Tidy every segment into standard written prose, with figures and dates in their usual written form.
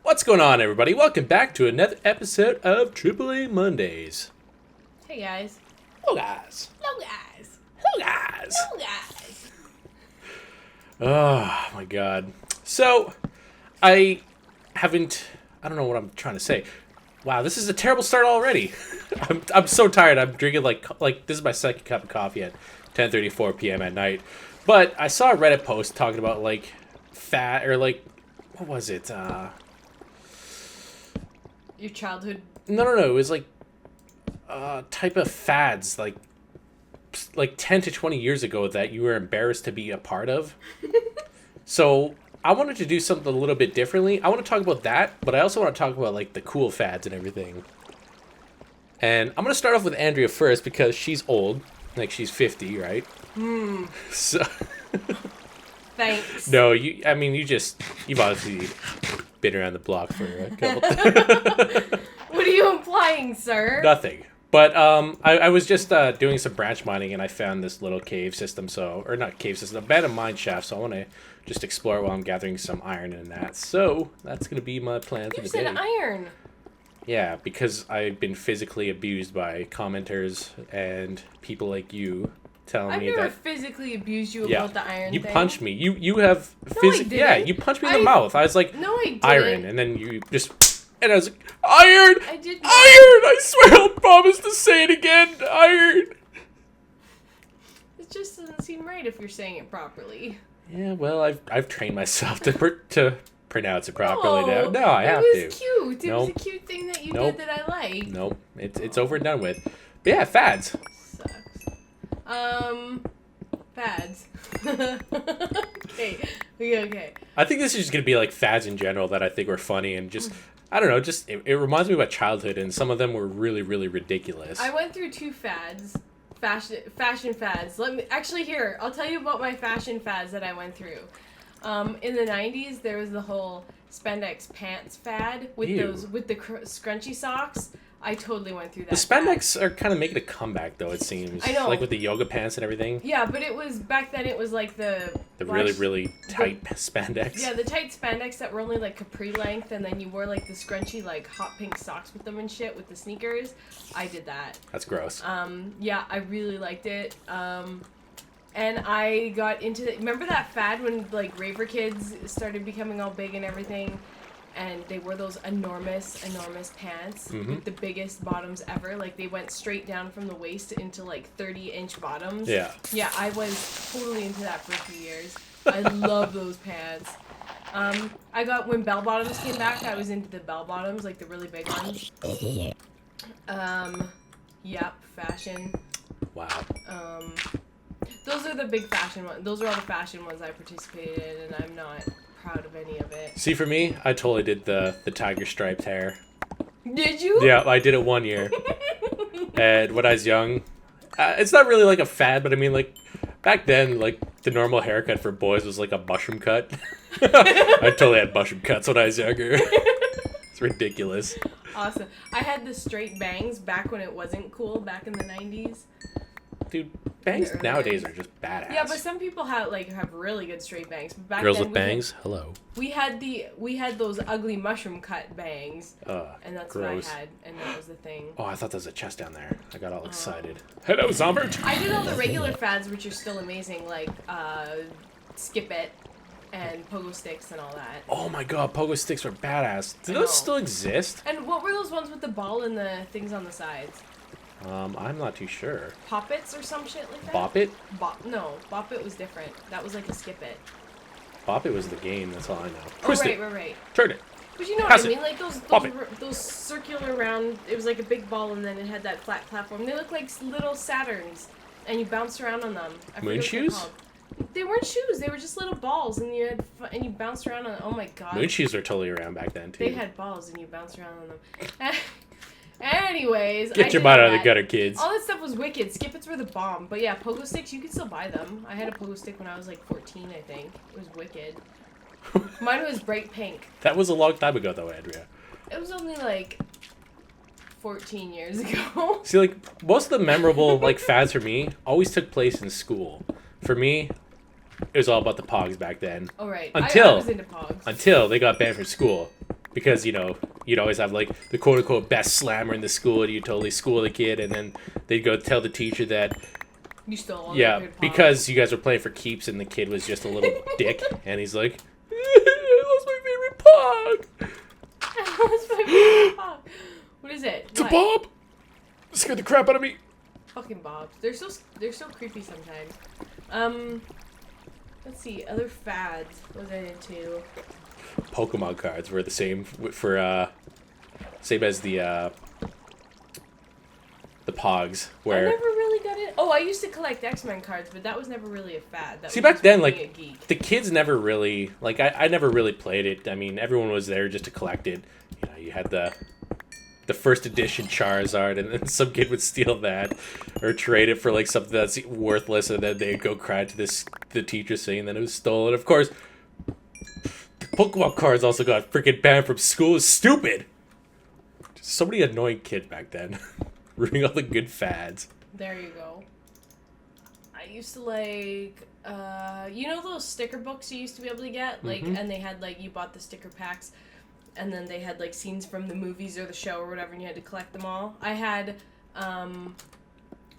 What's going on, everybody? Welcome back to another episode of AAA Mondays. Hey guys. Hello, guys. Hello guys. Hello, guys. Hello guys. Oh, my God. So, I don't know what I'm trying to say. Wow, this is a terrible start already. I'm so tired. I'm drinking like this is my second cup of coffee at 10:34 p.m. at night. But I saw a Reddit post talking about like fat or like what was it? Your childhood. No. It was like type of fads like 10 to 20 years ago that you were embarrassed to be a part of. So I wanted to do something a little bit differently. I want to talk about that, but I also want to talk about like the cool fads and everything. And I'm gonna start off with Andrea first because she's old, like she's 50, right? So Thanks. no, you've obviously been around the block for a couple. What are you implying, sir? Nothing. But I was just doing some branch mining and I found this little cave system, or not cave system, abandoned mine shaft. So I want to just explore it while I'm gathering some iron in that. So that's gonna be my plan for You the day. said iron. Yeah, because I've been physically abused by commenters and people like you telling I've me never that. physically abused you Yeah, about the iron you thing. punched me. You have No, I didn't. Yeah, you punched me in the mouth. I was like, No, I didn't. iron, and then you just. And I was like, iron! I did Iron! not. I swear I'll promise to say it again. Iron! It just doesn't seem right if you're saying it properly. Yeah, well, I've trained myself to pronounce it properly now. No, I have It was to. cute. It was Nope. a cute thing that you Nope. did that I liked. Nope, it's over and done with. But yeah, fads. Sucks. Fads. Okay. I think this is just gonna be like fads in general that I think were funny and just I don't know, just it reminds me about childhood and some of them were really, really ridiculous. I went through two fads. Fashion fads. I'll tell you about my fashion fads that I went through. In the 90s, there was the whole spandex pants fad with Ew. the scrunchy socks. I totally went through that. The spandex are kind of making a comeback though, it seems. I know. Like with the yoga pants and everything. Yeah, but it was back then. It was like the Really, really tight spandex. Yeah, the tight spandex that were only like capri length, and then you wore like the scrunchy like hot pink socks with them and shit with the sneakers. I did that. That's gross. Yeah, I really liked it. And I got into remember that fad when like raver kids started becoming all big and everything, and they wore those enormous pants with the biggest bottoms ever. Like they went straight down from the waist into like 30-inch bottoms. Yeah. Yeah, I was totally into that for a few years. I love those pants. When bell bottoms came back, I was into the bell bottoms, like the really big ones. Yep, fashion. Wow. Those are the big fashion ones. Those are all the fashion ones I participated in, and I'm not proud of any of it. See, for me, I totally did the tiger striped hair. Did you? Yeah, I did it one year. And when I was young, it's not really like a fad, but I mean, like, back then, like, the normal haircut for boys was like a mushroom cut. I totally had mushroom cuts when I was younger. It's ridiculous. Awesome. I had the straight bangs back when it wasn't cool, back in the 90s. Dude, bangs The early nowadays days. are just badass. Yeah, but some people have really good straight bangs. But back Girls then with bangs? Hello. we had those ugly mushroom cut bangs, and that's gross. what I had, and that was the thing. Oh, I thought there was a chest down there. I got all excited. Hello, Zombert! I did all the regular fads, which are still amazing, like Skip It and Pogo Sticks and all that. Oh my god, Pogo Sticks are badass. Do I know. those still exist? And what were those ones with the ball and the things on the sides? I'm not too sure. Poppets or some shit like that? Bop It? No, Bop It was different. That was like a Skip It. Bop It was the game, that's all I know. Oh, Twist right, it. right. Turn it. But you know Pass what I it. mean? Like Pop those circular round, it was like a big ball and then it had that flat platform. They looked like little Saturns, and you bounced around on them. I forget Moon what they're shoes? called. They weren't shoes. They were just little balls, and you bounced around on. Oh my god. Moon shoes were totally around back then, too. They had balls, and you bounced around on them. Anyways, Get I your did mind all out of the that. gutter, kids. All that stuff was wicked. Skip-its were the bomb. But yeah, Pogo Sticks, you could still buy them. I had a Pogo Stick when I was like 14, I think. It was wicked. Mine was bright pink. That was a long time ago, though, Andrea. It was only like 14 years ago. See, like, most of the memorable, like, fads for me always took place in school. For me, it was all about the Pogs back then. Oh, right. Until- I was into Pogs. Until they got banned from school. because you'd always have like the quote unquote best slammer in the school, and you totally school the kid, and then they'd go tell the teacher that You stole all yeah, the good because you guys were playing for keeps, and the kid was just a little dick, and he's like, I lost my favorite pog. I lost my favorite pog. What is it? It's a Bob. It scared the crap out of me. Fucking Bobs. They're so creepy sometimes. Let's see, other fads. What was I into? Pokemon cards were the same for same as the Pogs. Where I never really got it. Oh, I used to collect X-Men cards, but that was never really a fad. That see was back just then, being a like geek. the kids never really like I never really played it. I mean, everyone was there just to collect it. You had the first edition Charizard, and then some kid would steal that or trade it for like something that's worthless, and then they'd go cry to the teacher saying that it was stolen. Of course, the Pokemon cards also got freaking banned from school. It's stupid. So many annoying kids back then, ruining all the good fads. There you go. I used to like, those sticker books you used to be able to get, like, and they had like you bought the sticker packs. And then they had, like, scenes from the movies or the show or whatever, and you had to collect them all. I had,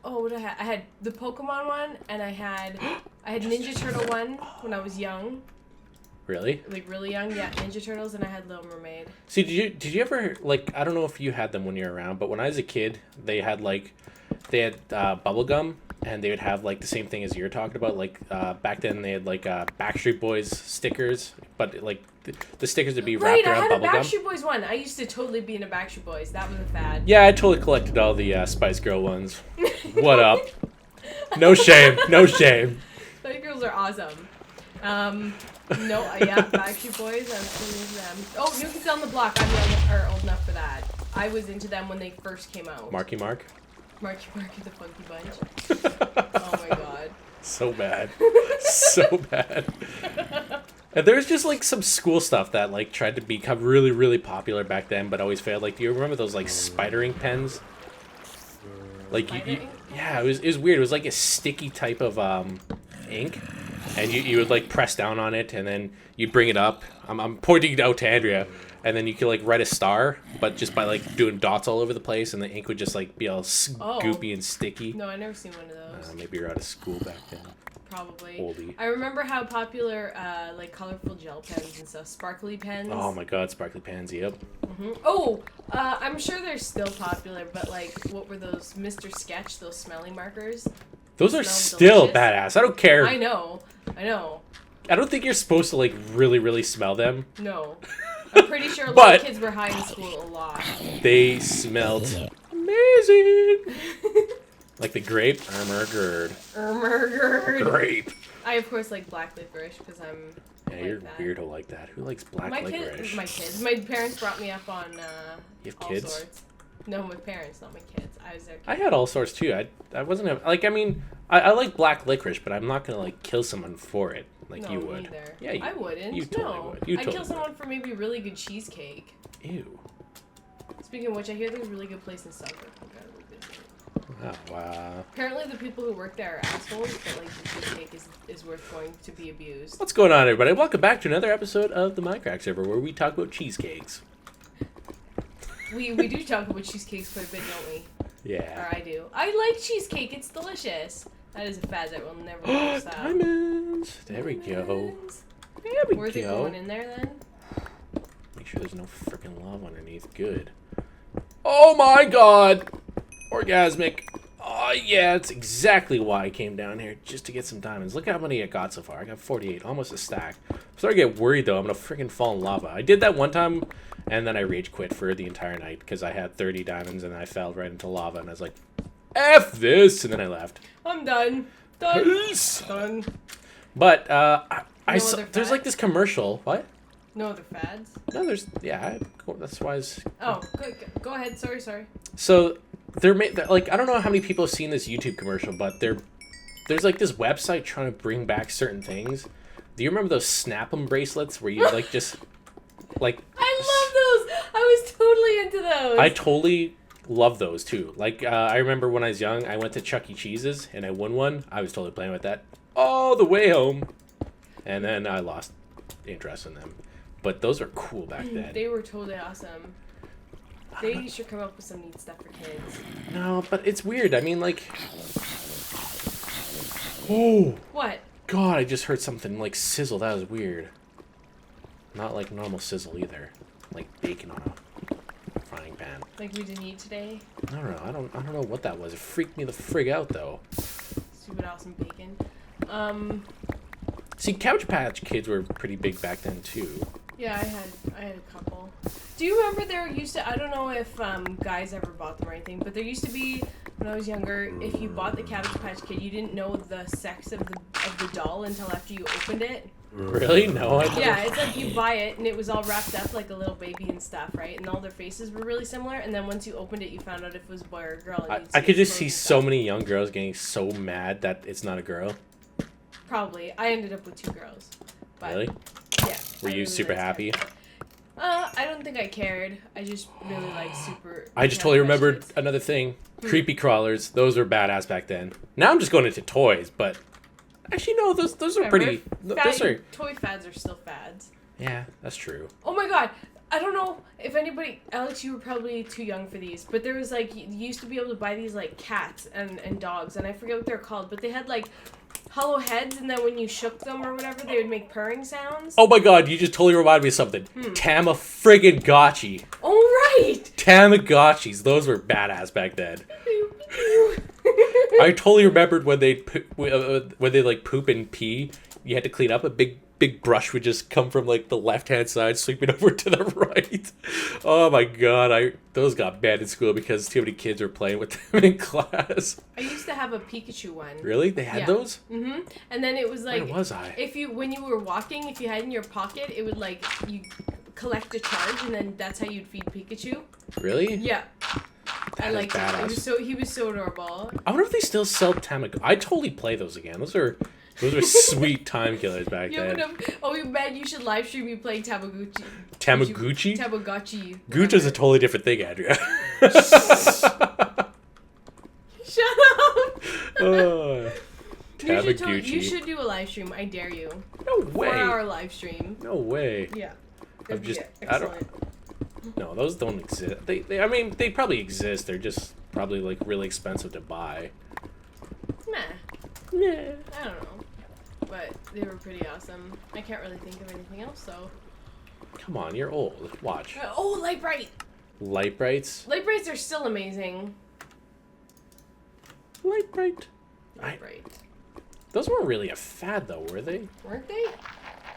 what did I have? I had the Pokemon one, and I had Ninja Turtle one when I was young. Really? Like, really young, yeah. Ninja Turtles, and I had Little Mermaid. See, did you ever, like, I don't know if you had them when you were around, but when I was a kid, they had bubble gum, and they would have, like, the same thing as you're talking about. Like, back then they had, like, Backstreet Boys stickers, but, like, the stickers would be wrapped around bubble gum. Right, I had a Backstreet Boys one. I used to totally be into Backstreet Boys. That was a fad. Yeah, I totally collected all the Spice Girl ones. What up? No shame. No shame. Spice Girls are awesome. Backstreet Boys, I was really into them. Oh, New Kids on the Block. I'm young or old enough for that. I was into them when they first came out. Marky Mark and the Funky Bunch. Oh my god. So bad. So bad. And there's just like some school stuff that like tried to become really, really popular back then, but always failed. Like, do you remember those like spider ink pens? Like yeah, it was weird. It was like a sticky type of ink, and you would like press down on it, and then you'd bring it up. I'm pointing it out to Andrea, and then you could like write a star, but just by like doing dots all over the place, and the ink would just like be all goopy and sticky. No, I never seen one of those. Maybe you're out of school back then. Probably. Oldie. I remember how popular like colorful gel pens and stuff, sparkly pens. Oh my god, sparkly pens, yep. Mm-hmm. Oh, I'm sure they're still popular, but like, what were those Mr. Sketch, those smelling markers? Those are still badass. I don't care. I know. I don't think you're supposed to like really, really smell them. No. I'm pretty sure a lot of kids were high in school a lot. They smelled amazing. Like the grape, Ermergerd. Grape. I of course like black licorice because I'm. Yeah, you're weirdo like that. Who likes black licorice? My kids. My parents brought me up on. You have all kids? Sorts. No, my parents, not my kids. I was their kid. I had all sorts too. I wasn't like. I mean, I like black licorice, but I'm not gonna like kill someone for it. Like no, you would. Neither. Yeah, I wouldn't. You totally would. I'd kill someone for maybe really good cheesecake. Ew. Speaking of which, I hear there's a really good place in Suffolk. Oh, wow. Apparently the people who work there are assholes, but like the cheesecake is worth going to be abused. What's going on, everybody? Welcome back to another episode of the Mindcrack server where we talk about cheesecakes. We do talk about cheesecakes quite a bit, don't we? Yeah. Or I do. I like cheesecake. It's delicious. That is a fad that will never stop. Diamonds. There we go. There we Worth go. it going in there then? Make sure there's no freaking love underneath. Good. Oh my god! Orgasmic. Oh yeah, that's exactly why I came down here, just to get some diamonds. Look how many I got so far. I got 48, almost a stack. I'm starting to get worried though. I'm gonna freaking fall in lava. I did that one time, and then I rage quit for the entire night because I had 30 diamonds and I fell right into lava, and I was like, F this, and then I left. I'm done. Done. Peace. Done. But I saw, other there's like this commercial. What? No other fads? No, there's that's why. Oh, go ahead. Sorry. So they're like, I don't know how many people have seen this YouTube commercial, but there's like this website trying to bring back certain things. Do you remember those Snap 'em bracelets where you like just like? I love those. I was totally into those. I totally love those too. Like I remember when I was young, I went to Chuck E. Cheese's and I won one. I was totally playing with that all the way home, and then I lost interest in them. but those were cool back then. They were totally awesome. They should come up with some neat stuff for kids. No, but it's weird. I mean, like... Oh! What? God, I just heard something, like, sizzle. That was weird. Not like normal sizzle, either. Like bacon on a frying pan. Like we didn't eat today? I don't know. I don't know what that was. It freaked me the frig out, though. Stupid awesome bacon. See, Cabbage Patch Kids were pretty big back then, too. Yeah, I had a couple. Do you remember there used to, I don't know if guys ever bought them or anything, but there used to be, when I was younger, if you bought the Cabbage Patch Kid, you didn't know the sex of the doll until after you opened it. Really? No, I didn't. Yeah, it's like you buy it and it was all wrapped up like a little baby and stuff, right? And all their faces were really similar, and then once you opened it, you found out if it was a boy or a girl. And I could just see so many young girls getting so mad that it's not a girl. Probably. I ended up with 2 girls. But, Really? yeah. Were you super happy? I don't think I cared. I just really like super... I just totally remembered another thing. Creepy crawlers. Those were badass back then. Now I'm just going into toys, but... Actually, no, those are pretty... Those are... Toy fads are still fads. Yeah, that's true. Oh my god! I don't know if anybody... Alex, you were probably too young for these, but there was like... You used to be able to buy these like cats and dogs, and I forget what they're called, but they had like... hollow heads, and then when you shook them or whatever, they would make purring sounds. Oh my god, you just totally reminded me of something. Tamagotchi. Oh, right! Tamagotchis. Those were badass back then. I totally remembered when they like poop and pee, you had to clean up. A big brush would just come from like the left hand side, sweeping over to the right. Oh my god, those got banned in school because too many kids were playing with them in class. I used to have a Pikachu one. Really? They had those? Mm-hmm. And then it was like... Where was I? When you were walking, if you had it in your pocket, it would like... You collect a charge, and then that's how you'd feed Pikachu. Really? Yeah. I liked it. Badass. He was so adorable. I wonder if they still sell Tamagotchi. I totally play those again. Those are sweet time killers back then. Oh man, you should live stream you playing Tamagotchi. Tamagotchi? Tamagotchi. Gucci's a totally different thing, Andrea. Shut up! Tamagotchi. You should do a live stream. I dare you. No way. 4-hour live stream. No way. Yeah. Of just excellent. No, those don't exist. I mean, they probably exist. They're just probably like really expensive to buy. Nah. Nah. I don't know. But they were pretty awesome. I can't really think of anything else though. Come on, you're old. Watch. Oh, Light Bright. Light Brights. Light Brights are still amazing. Light Bright. Light Bright. Those weren't really a fad though, were they? Weren't they?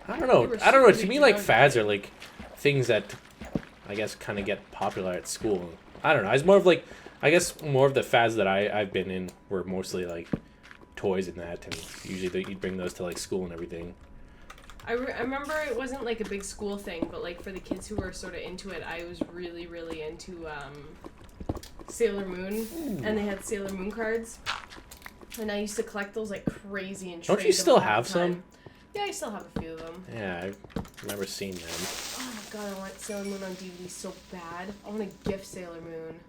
I don't know. To me, like fads are like things that I guess kind of get popular at school. I don't know. It's more of like, I guess more of the fads that I've been in were mostly like toys and that, and usually you'd bring those to like school and everything. I remember it wasn't like a big school thing, but like for the kids who were sort of into it, I was really, really into Sailor Moon. Ooh. And they had Sailor Moon cards. And I used to collect those like crazy and trade Don't you them still all have the time. some? Yeah, I still have a few of them. Yeah, I've never seen them. Oh my god, I want Sailor Moon on DVD so bad. I want to gift Sailor Moon.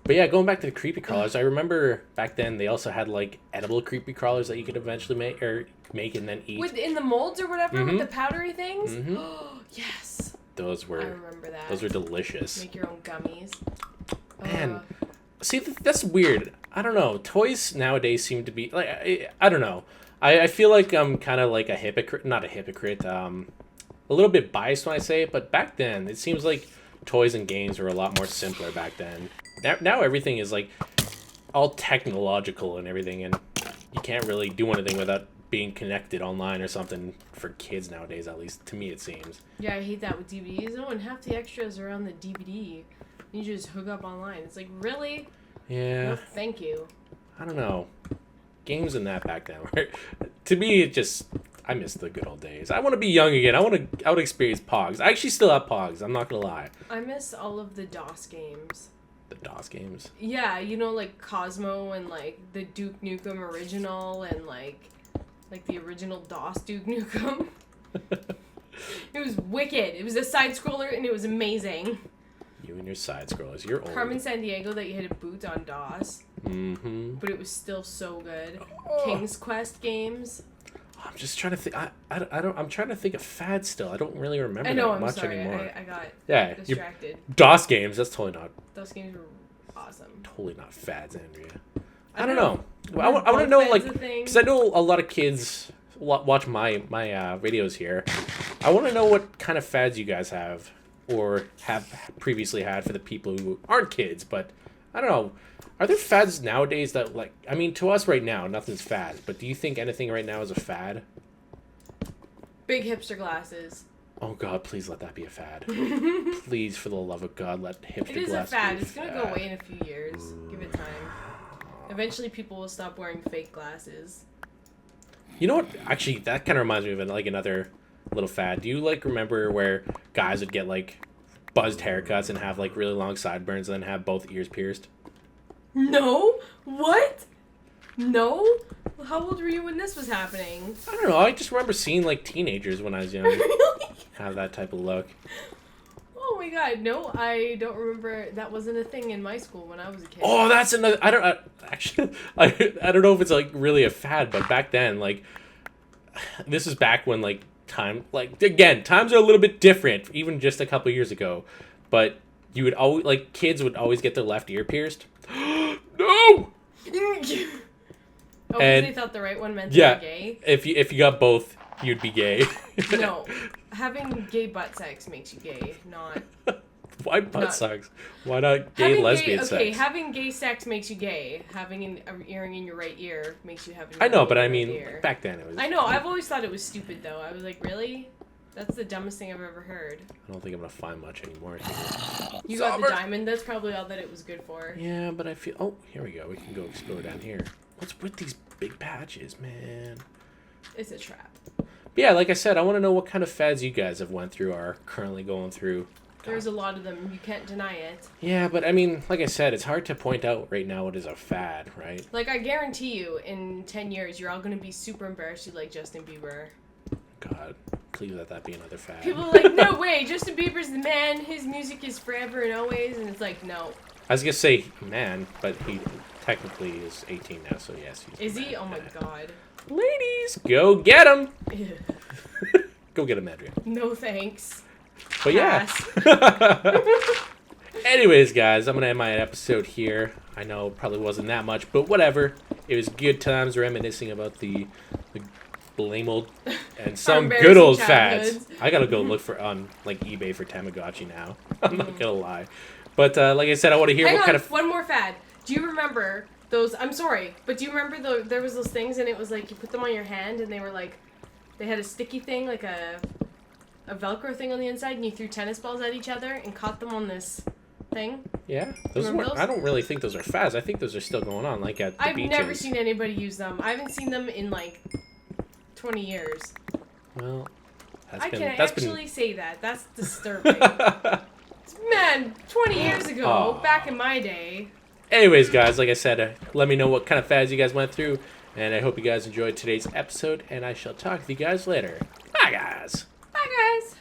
But yeah, going back to the creepy crawlers, I remember back then they also had like edible creepy crawlers that you could eventually make and then eat. In the molds or whatever, with the powdery things? Mm-hmm. Yes. Those were. I remember that. Those were delicious. Make your own gummies. Man, see, that's weird. I don't know. Toys nowadays seem to be like I don't know. I feel like I'm kind of like a hypocrite, not a hypocrite. A little bit biased when I say it, but back then it seems like toys and games were a lot more simpler back then. Now everything is like all technological and everything, and you can't really do anything without being connected online or something for kids nowadays. At least to me, it seems. Yeah, I hate that with DVDs. Oh, and half the extras are on the DVD. You just hook up online. It's like, really? Yeah. No, thank you. I don't know. Games and that back then were, to me, it just, I miss the good old days. I want to be young again. I want to experience Pogs. I actually still have Pogs. I'm not gonna lie. I miss all of the DOS games. The DOS games. Yeah, you know, like Cosmo and like the Duke Nukem original and like the original DOS Duke Nukem. It was wicked. It was a side scroller and it was amazing. You and your side scrollers. You're old. Carmen Sandiego that you had to boot on DOS. Mm-hmm. But it was still so good. King's Quest games. Oh I'm just trying to think. I don't. I'm trying to think of fads still. I don't really remember that much anymore. I got Yeah, distracted. DOS games. That's totally not. Those games were awesome. Totally not fads, Andrea. I don't know. Were I want to know, both like, fads a thing? because I know a lot of kids watch my videos here. I want to know what kind of fads you guys have or have previously had for the people who aren't kids. But I don't know. Are there fads nowadays that, like, I mean, to us right now, nothing's fad. But do you think anything right now is a fad? Big hipster glasses. Oh God, please let that be a fad. Please, for the love of God, let hipster It is glasses a fad. be a It's gonna go away in a few years. Give it time. Eventually, people will stop wearing fake glasses. You know what? Actually, that kind of reminds me of like another little fad. Do you like remember where guys would get like buzzed haircuts and have like really long sideburns and then have both ears pierced? No? What? No? How old were you when this was happening? I don't know. I just remember seeing like teenagers when I was young Really? have that type of look. Oh my God! No, I don't remember. That wasn't a thing in my school when I was a kid. Oh, that's another. I don't know if it's like really a fad, but back then, like, this is back when like times are a little bit different, even just a couple years ago. But you would always kids would always get their left ear pierced. No. Oh, because they thought the right one meant they were gay? If you got both, you'd be gay. No. Having gay butt sex makes you gay, not... Why butt sex? Why not gay lesbian sex? Okay, having gay sex makes you gay. Having an earring in your right ear makes you have an I know, but I right mean, ear. back then it was... I know, I've always thought it was stupid, though. I was like, really? That's the dumbest thing I've ever heard. I don't think I'm going to find much anymore. You got the diamond, that's probably all that it was good for. Yeah, but I feel... Oh, here we go. We can go explore down here. What's with these big patches, man? It's a trap. Yeah, like I said, I want to know what kind of fads you guys have went through or are currently going through. There's a lot of them. You can't deny it. Yeah, but I mean, like I said, it's hard to point out right now what is a fad, right? Like, I guarantee you, in 10 years, you're all going to be super embarrassed you like Justin Bieber. God, please let that be another fad. People are like, no way, Justin Bieber's the man. His music is forever and always. And it's like, no. I was going to say man, but he technically is 18 now, so yes. Is he? Oh my God. Ladies, go get him! Go get him, Andrea. No thanks. But yeah. Anyways, guys, I'm going to end my episode here. I know it probably wasn't that much, but whatever. It was good times reminiscing about the blame old and some good old fads. I got to go look for on like eBay for Tamagotchi now. I'm not going to lie. But like I said, I want to hear Hang what on, kind of... one more fad. Do you remember those... I'm sorry, but do you remember there was those things and it was like you put them on your hand and they were like... They had a sticky thing, like a Velcro thing on the inside, and you threw tennis balls at each other and caught them on this thing. Yeah, those I don't really think those are fads. I think those are still going on, like at the beaches. I've never seen anybody use them. I haven't seen them in like 20 years. Well, I can't actually say that. That's disturbing. Man, 20 years ago, back in my day. Anyways, guys, like I said, let me know what kind of fads you guys went through. And I hope you guys enjoyed today's episode, and I shall talk to you guys later. Bye, guys. Bye, guys.